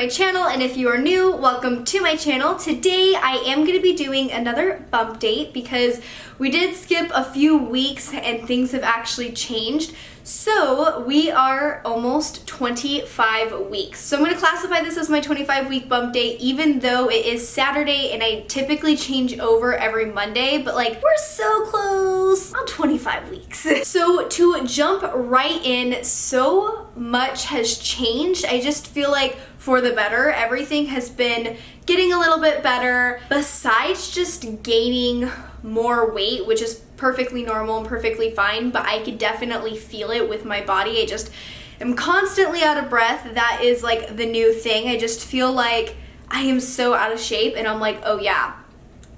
my channel, and if you are new, welcome to my channel. Today I am going to be doing another bump date because we did skip a few weeks and things have actually changed. So we are almost 25 weeks. So I'm going to classify this as my 25-week bump date, even though it is Saturday and I typically change over every Monday, but like we're so close on 25 weeks. So to jump right in, so much has changed. I just feel like for the better. Everything has been getting a little bit better besides just gaining more weight, which is perfectly normal and perfectly fine, but I could definitely feel it with my body. I just am constantly out of breath. That is like the new thing. I just feel like I am so out of shape and I'm like, oh yeah,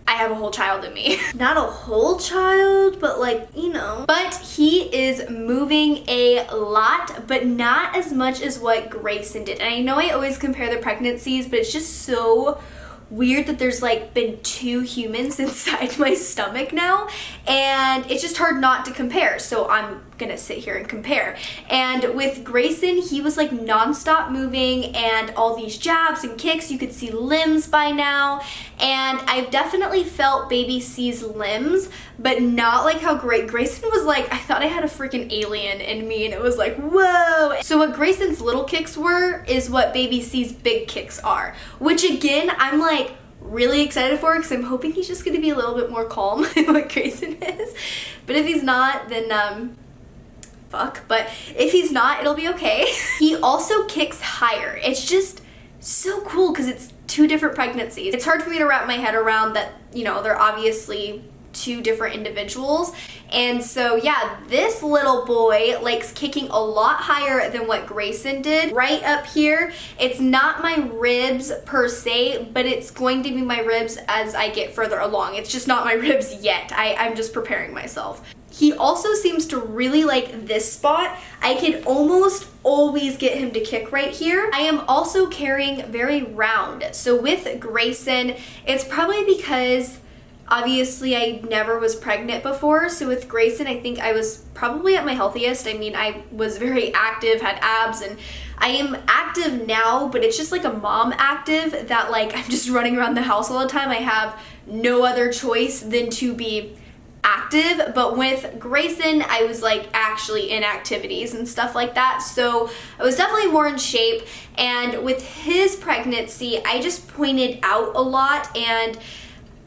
I have a whole child in me. Not a whole child, but like, you know. But he is moving a lot, but not as much as what Grayson did. And I know I always compare the pregnancies, but it's just so weird that there's like been two humans inside my stomach now, and it's just hard not to compare. So I'm gonna sit here and compare. And with Grayson, he was like non-stop moving and all these jabs and kicks. You could see limbs by now, and I've definitely felt baby C's limbs, but not like how Grayson was like, I thought I had a freaking alien in me, and it was like, whoa. So what Grayson's little kicks were is what baby C's big kicks are, which again, I'm like really excited for because I'm hoping he's just gonna be a little bit more calm than what Grayson is. But if he's not, then fuck. But if he's not, it'll be okay. He also kicks higher. It's just so cool because it's two different pregnancies. It's hard for me to wrap my head around that, you know, they're obviously two different individuals. And so yeah, this little boy likes kicking a lot higher than what Grayson did. Right up here, it's not my ribs per se, but it's going to be my ribs as I get further along. It's just not my ribs yet. I'm just preparing myself. He also seems to really like this spot. I can almost always get him to kick right here. I am also carrying very round. So with Grayson, it's probably because obviously I never was pregnant before. So with Grayson, I think I was probably at my healthiest. I mean, I was very active, had abs, and I am active now, but it's just like a mom active that like I'm just running around the house all the time. I have no other choice than to be active. But with Grayson, I was like actually in activities and stuff like that. So I was definitely more in shape. And with his pregnancy, I just pointed out a lot, and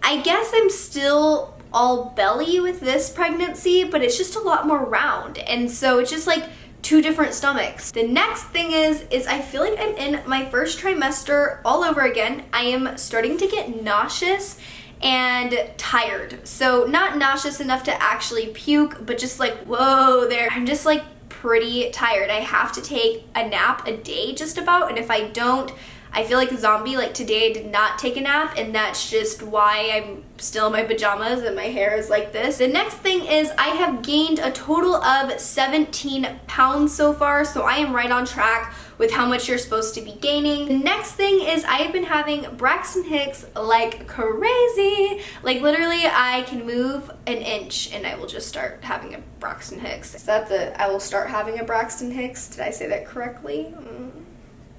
I guess I'm still all belly with this pregnancy, but it's just a lot more round. And so it's just like two different stomachs. The next thing is I feel like I'm in my first trimester all over again. I am starting to get nauseous and tired. So not nauseous enough to actually puke, but just like, whoa there. I'm just like pretty tired. I have to take a nap a day just about, and if I don't, I feel like a zombie. Like today I did not take a nap, and that's just why I'm still in my pajamas and my hair is like this. The next thing is I have gained a total of 17 pounds so far, so I am right on track with how much you're supposed to be gaining. The next thing is I have been having Braxton Hicks like crazy. Like literally I can move an inch and I will just start having a Braxton Hicks. Is that I will start having a Braxton Hicks? Did I say that correctly?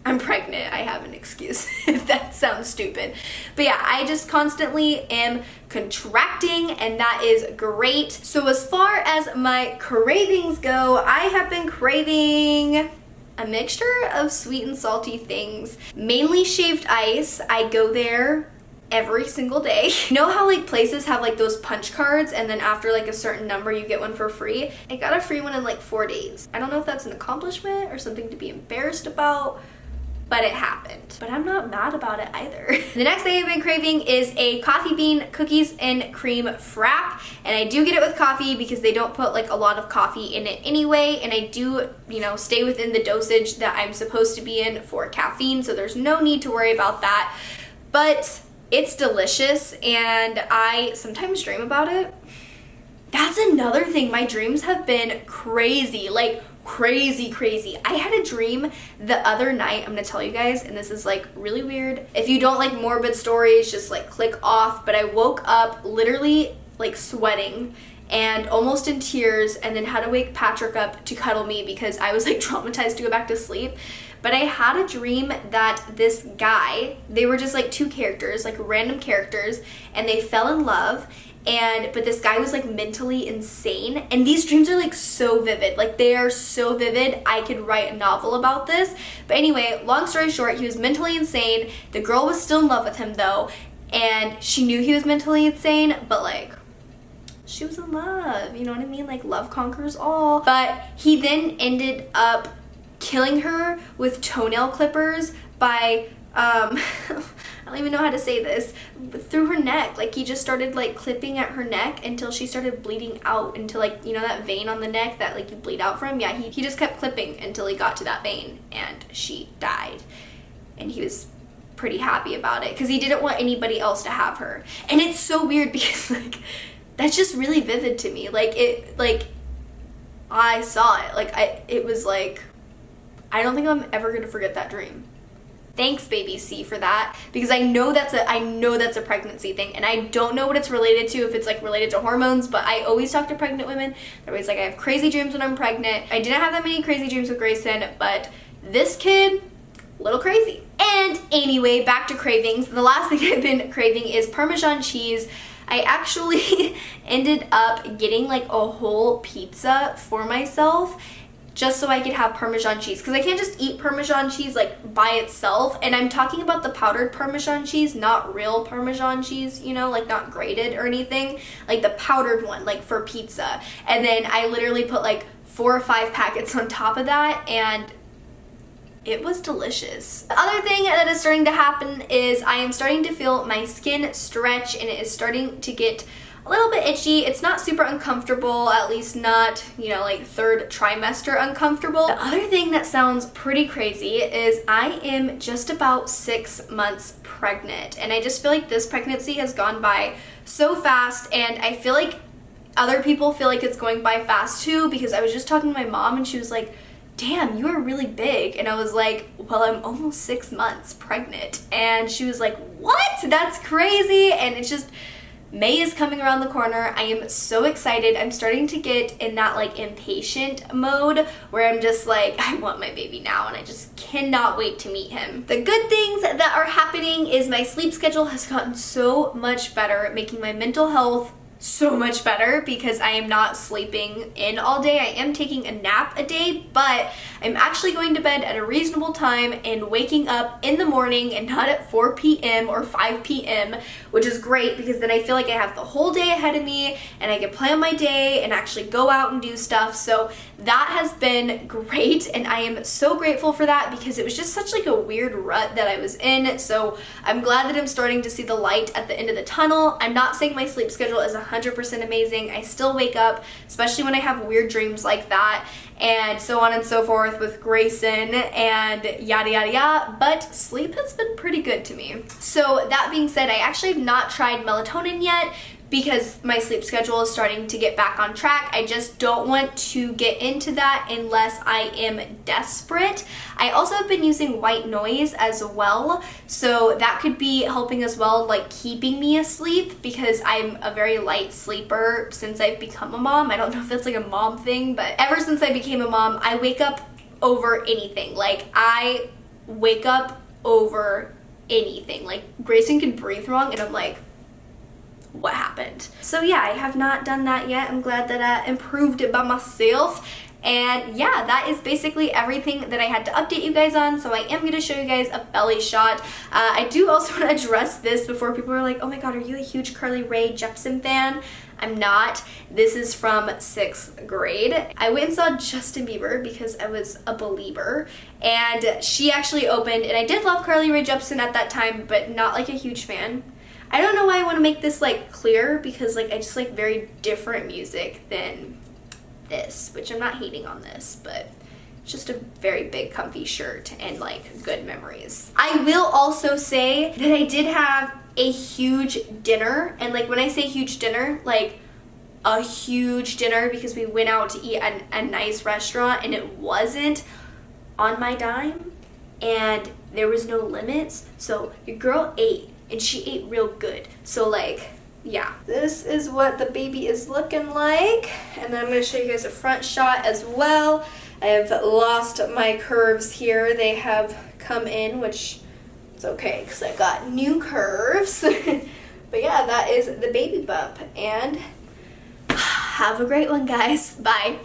I'm pregnant. I have an excuse if that sounds stupid. But yeah, I just constantly am contracting, and that is great. So as far as my cravings go, I have been craving a mixture of sweet and salty things, mainly shaved ice. I go there every single day. You know how like places have like those punch cards and then after like a certain number you get one for free? I got a free one in like 4 days. I don't know if that's an accomplishment or something to be embarrassed about, but it happened. But I'm not mad about it either. The next thing I've been craving is a coffee bean cookies and cream frap. And I do get it with coffee because they don't put like a lot of coffee in it anyway. And I do, you know, stay within the dosage that I'm supposed to be in for caffeine. So there's no need to worry about that. But it's delicious and I sometimes dream about it. That's another thing. My dreams have been crazy. Like crazy. I had a dream the other night, I'm gonna tell you guys, and this is like really weird. If you don't like morbid stories, just like click off, but I woke up literally like sweating and almost in tears, and then had to wake Patrick up to cuddle me because I was like traumatized to go back to sleep. but I had a dream that this guy, they were just like two characters, like random characters, and they fell in love. But this guy was like mentally insane, and these dreams are like so vivid, like they are so vivid. I could write a novel about this. But anyway, long story short, he was mentally insane. The girl was still in love with him though, and she knew he was mentally insane, but like she was in love, you know what I mean? Like love conquers all. But he then ended up killing her with toenail clippers by I don't even know how to say this, through her neck. Like he just started like clipping at her neck until she started bleeding out into, like, you know, that vein on the neck that like you bleed out from. Yeah, he just kept clipping until he got to that vein and she died. And he was pretty happy about it because he didn't want anybody else to have her. And it's so weird because like that's just really vivid to me. Like it, like I saw it, like it was like, I don't think I'm ever gonna forget that dream. Thanks, baby C, for that, because I know that's a pregnancy thing, and I don't know what it's related to, if it's like related to hormones, but I always talk to pregnant women. They're always like, I have crazy dreams when I'm pregnant. I didn't have that many crazy dreams with Grayson, but this kid, a little crazy. And anyway, back to cravings. The last thing I've been craving is Parmesan cheese. I actually ended up getting like a whole pizza for myself, just so I could have Parmesan cheese, because I can't just eat Parmesan cheese like by itself. And I'm talking about the powdered Parmesan cheese, not real Parmesan cheese, you know, like not grated or anything, like the powdered one, like for pizza. And then I literally put like 4 or 5 packets on top of that, and it was delicious. The other thing that is starting to happen is I am starting to feel my skin stretch, and it is starting to get a little bit itchy. It's not super uncomfortable, at least not, you know, like 3rd trimester uncomfortable. The other thing that sounds pretty crazy is I am just about 6 months pregnant, and I just feel like this pregnancy has gone by so fast, and I feel like other people feel like it's going by fast too, because I was just talking to my mom and she was like, damn, you are really big. And I was like, well, I'm almost 6 months pregnant. And she was like, what? That's crazy. And it's just, May is coming around the corner. I am so excited. I'm starting to get in that like impatient mode where I'm just like, I want my baby now, and I just cannot wait to meet him. The good things that are happening is my sleep schedule has gotten so much better, making my mental health so much better because I am not sleeping in all day. I am taking a nap a day, but I'm actually going to bed at a reasonable time and waking up in the morning and not at 4 p.m. or 5 p.m., which is great because then I feel like I have the whole day ahead of me and I can plan my day and actually go out and do stuff. So that has been great, and I am so grateful for that because it was just such like a weird rut that I was in. So I'm glad that I'm starting to see the light at the end of the tunnel. I'm not saying my sleep schedule is 100% amazing. I still wake up, especially when I have weird dreams like that, and so on and so forth with Grayson and yada yada yada, but sleep has been pretty good to me. So that being said, I actually have not tried melatonin yet because my sleep schedule is starting to get back on track. I just don't want to get into that unless I am desperate. I also have been using white noise as well, so that could be helping as well, like keeping me asleep, because I'm a very light sleeper since I've become a mom. I don't know if that's like a mom thing, but ever since I became a mom, I wake up over anything. Like I wake up over anything. Like Grayson can breathe wrong and I'm like, what happened? So yeah, I have not done that yet. I'm glad that I improved it by myself. And yeah, that is basically everything that I had to update you guys on. So I am going to show you guys a belly shot. I do also want to address this before people are like, oh my god, are you a huge Carly Rae Jepsen fan? I'm not. This is from 6th grade. I went and saw Justin Bieber because I was a believer, and she actually opened, and I did love Carly Rae Jepsen at that time, but not like a huge fan. I don't know why I want to make this like clear, because like I just like very different music than this, which I'm not hating on this, but it's just a very big comfy shirt and like good memories. I will also say that I did have a huge dinner, and like when I say huge dinner, like a huge dinner, because we went out to eat at a nice restaurant and it wasn't on my dime and there was no limits, so your girl ate. And she ate real good. So like, yeah. This is what the baby is looking like. And then I'm gonna show you guys a front shot as well. I have lost my curves here. They have come in, which it's okay because I got new curves. But yeah, that is the baby bump, and have a great one, guys. Bye.